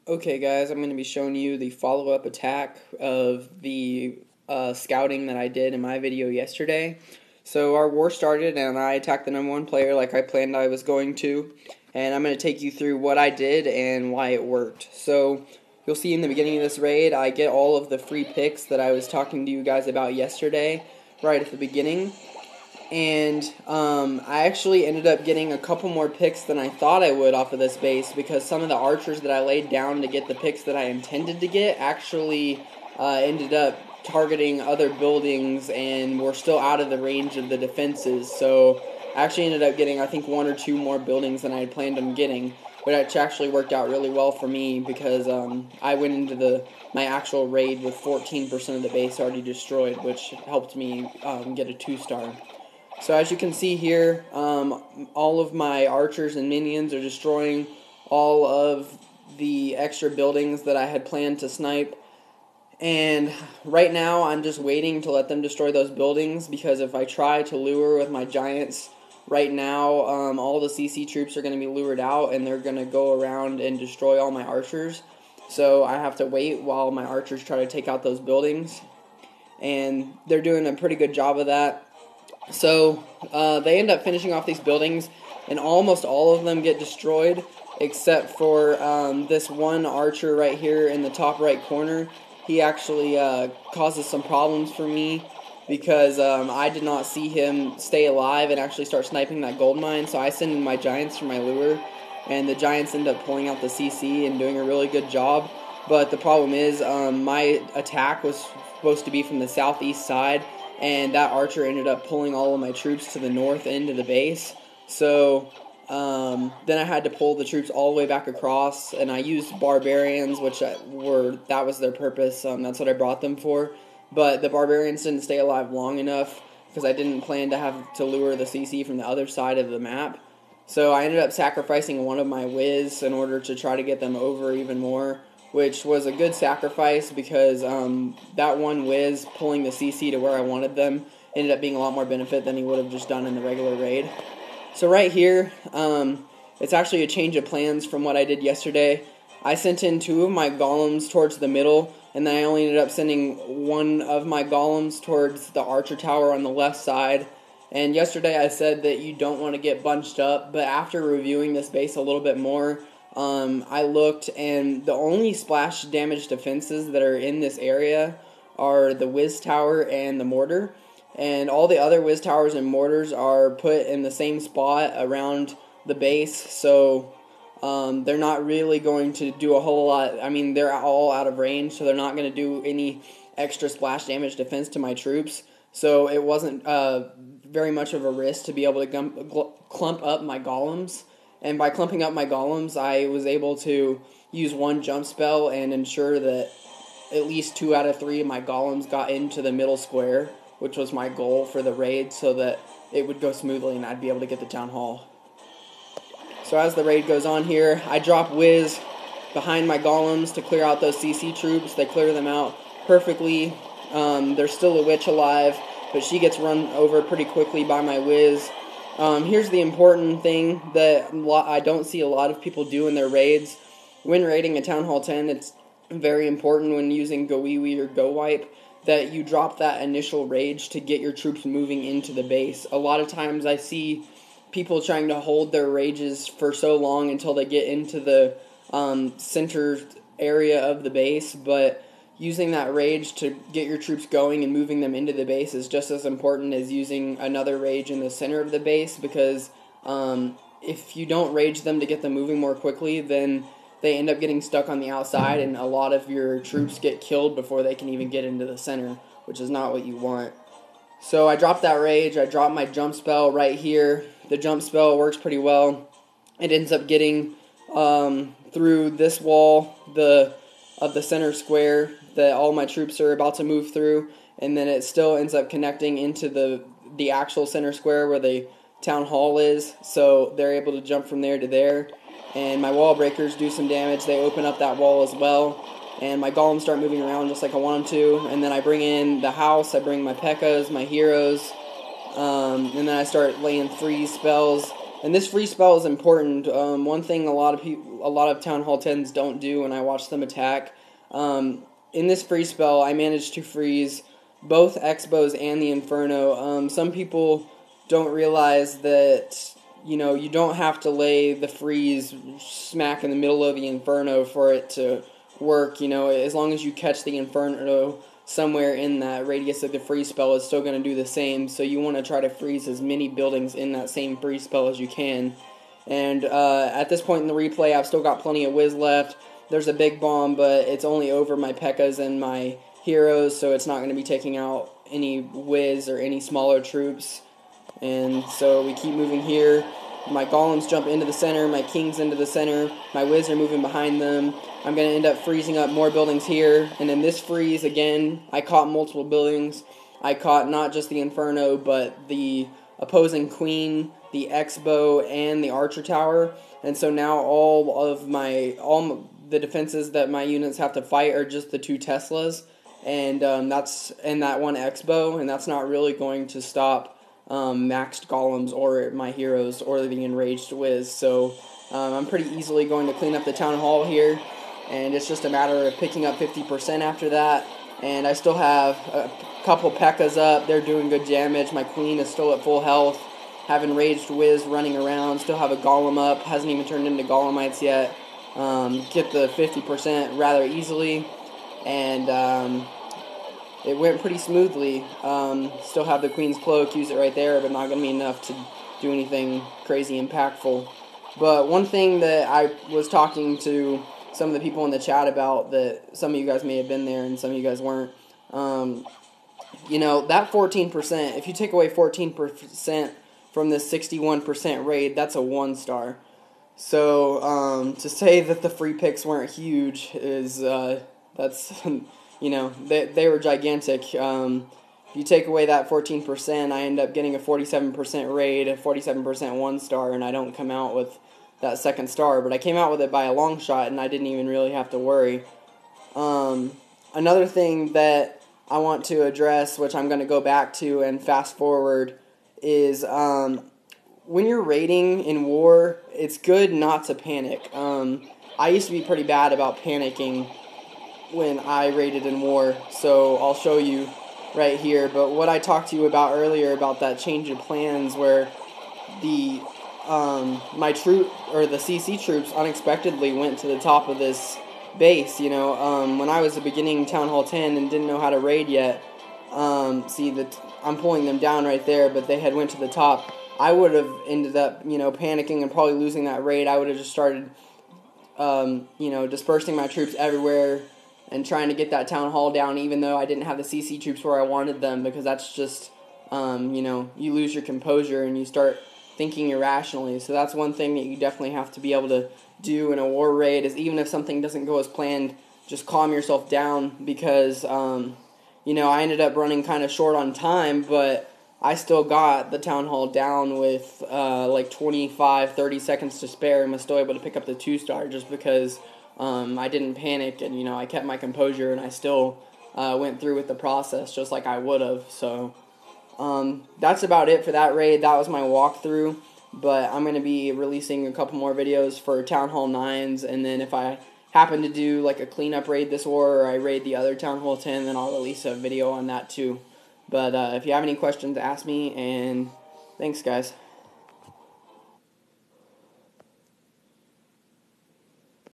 Okay guys, I'm going to be showing you the follow-up attack of the scouting that I did in my video yesterday. So our war started and I attacked the #1 player like I planned I was going to. And I'm going to take you through what I did and why it worked. So you'll see in the beginning of this raid I get all of the free picks that I was talking to you guys about yesterday right at the beginning. And I actually ended up getting a couple more picks than I thought I would off of this base because some of the archers that I laid down to get the picks that I intended to get actually ended up targeting other buildings and were still out of the range of the defenses. So I actually ended up getting, I think, 1 or 2 more buildings than I had planned on getting, which actually worked out really well for me because I went into my actual raid with 14% of the base already destroyed, which helped me get a 2-star. So as you can see here, all of my archers and minions are destroying all of the extra buildings that I had planned to snipe. And right now I'm just waiting to let them destroy those buildings because if I try to lure with my giants right now, all the CC troops are going to be lured out and they're going to go around and destroy all my archers. So I have to wait while my archers try to take out those buildings. And they're doing a pretty good job of that. So they end up finishing off these buildings, and almost all of them get destroyed, except for this one archer right here in the top right corner. He actually causes some problems for me because I did not see him stay alive and actually start sniping that gold mine. So I send in my giants for my lure, and the giants end up pulling out the CC and doing a really good job. But the problem is my attack was supposed to be from the southeast side, and that archer ended up pulling all of my troops to the north end of the base. So then I had to pull the troops all the way back across, and I used barbarians, that was their purpose. That's what I brought them for. But the barbarians didn't stay alive long enough because I didn't plan to have to lure the CC from the other side of the map. So I ended up sacrificing one of my whiz in order to try to get them over even more, which was a good sacrifice because that one whiz pulling the CC to where I wanted them ended up being a lot more benefit than he would have just done in the regular raid. So right here, it's actually a change of plans from what I did yesterday. I sent in 2 of my golems towards the middle, and then I only ended up sending 1 of my golems towards the archer tower on the left side. And yesterday I said that you don't want to get bunched up, but after reviewing this base a little bit more, I looked, and the only splash damage defenses that are in this area are the whiz tower and the mortar, and all the other whiz towers and mortars are put in the same spot around the base, so they're not really going to do a whole lot. I mean, they're all out of range, so they're not going to do any extra splash damage defense to my troops, so it wasn't very much of a risk to be able to clump up my golems. And by clumping up my golems, I was able to use 1 jump spell and ensure that at least 2 out of 3 of my golems got into the middle square, which was my goal for the raid, so that it would go smoothly and I'd be able to get the town hall. So as the raid goes on here, I drop whiz behind my golems to clear out those CC troops. They clear them out perfectly. There's still a witch alive, but she gets run over pretty quickly by my whiz. Here's the important thing that I don't see a lot of people do in their raids. When raiding a Town Hall 10, it's very important when using Go Wee Wee or Go Wipe that you drop that initial rage to get your troops moving into the base. A lot of times I see people trying to hold their rages for so long until they get into the center area of the base, but using that rage to get your troops going and moving them into the base is just as important as using another rage in the center of the base, because if you don't rage them to get them moving more quickly, then they end up getting stuck on the outside and a lot of your troops get killed before they can even get into the center, which is not what you want. So I dropped that rage, I dropped my jump spell right here. The jump spell works pretty well. It ends up getting through this wall of the center square that all my troops are about to move through, and then it still ends up connecting into the actual center square where the town hall is, so they're able to jump from there to there. And my wall breakers do some damage. They open up that wall as well, and my golems start moving around just like I want them to. And then I bring in the house, I bring my P.E.K.K.A.s, my heroes, and then I start laying freeze spells And this free spell is important. One thing a lot of Town Hall 10s don't do when I watch them attack. In this free spell, I managed to freeze both Expos and the Inferno. Some people don't realize that, you don't have to lay the freeze smack in the middle of the Inferno for it to work. As long as you catch the Inferno somewhere in that radius of the freeze spell, it's still going to do the same. So you want to try to freeze as many buildings in that same freeze spell as you can. And at this point in the replay, I've still got plenty of whiz left. There's a big bomb, but it's only over my P.E.K.K.A.s and my heroes, so it's not going to be taking out any whiz or any smaller troops. And so we keep moving here. My golems jump into the center, my kings into the center, my whiz are moving behind them. I'm going to end up freezing up more buildings here. And in this freeze, again, I caught multiple buildings. I caught not just the Inferno, but the opposing queen, the Expo, and the Archer Tower. And so now all the defenses that my units have to fight are just the 2 Teslas. And that one Expo, and that's not really going to stop maxed golems or my heroes or the enraged whiz. So I'm pretty easily going to clean up the town hall here, and it's just a matter of picking up 50% after that. And I still have a couple P.E.K.K.A.s up. They're doing good damage. My queen is still at full health. Have enraged whiz running around. Still have a golem up. Hasn't even turned into golemites yet. Get the 50% rather easily, and it went pretty smoothly. Still have the Queen's Cloak, use it right there, but not going to be enough to do anything crazy impactful. But one thing that I was talking to some of the people in the chat about, that some of you guys may have been there and some of you guys weren't, that 14%, if you take away 14% from this 61% raid, that's a 1-star. So to say that the free picks weren't huge is, that's... they were gigantic. If you take away that 14%, I end up getting a 47% raid, a 47% 1-star, and I don't come out with that 2nd star. But I came out with it by a long shot, and I didn't even really have to worry. Another thing that I want to address, which I'm going to go back to and fast forward, is when you're raiding in war, it's good not to panic. I used to be pretty bad about panicking when I raided in war, so I'll show you right here. But what I talked to you about earlier about that change of plans, where the the CC troops unexpectedly went to the top of this base. When I was a beginning Town Hall 10 and didn't know how to raid yet, I'm pulling them down right there, but they had went to the top. I would have ended up panicking and probably losing that raid. I would have just started dispersing my troops everywhere and trying to get that town hall down, even though I didn't have the CC troops where I wanted them, because that's just, you lose your composure and you start thinking irrationally. So that's one thing that you definitely have to be able to do in a war raid, is even if something doesn't go as planned, just calm yourself down, because, I ended up running kind of short on time, but I still got the town hall down with, 25, 30 seconds to spare, and was still able to pick up the 2-star just because I didn't panic, and I kept my composure, and I still went through with the process just like I would have. So that's about it for that raid. That was my walkthrough, but I'm going to be releasing a couple more videos for Town Hall 9s, and then if I happen to do like a cleanup raid this war, or I raid the other Town Hall 10, then I'll release a video on that too. But if you have any questions, ask me, and thanks guys.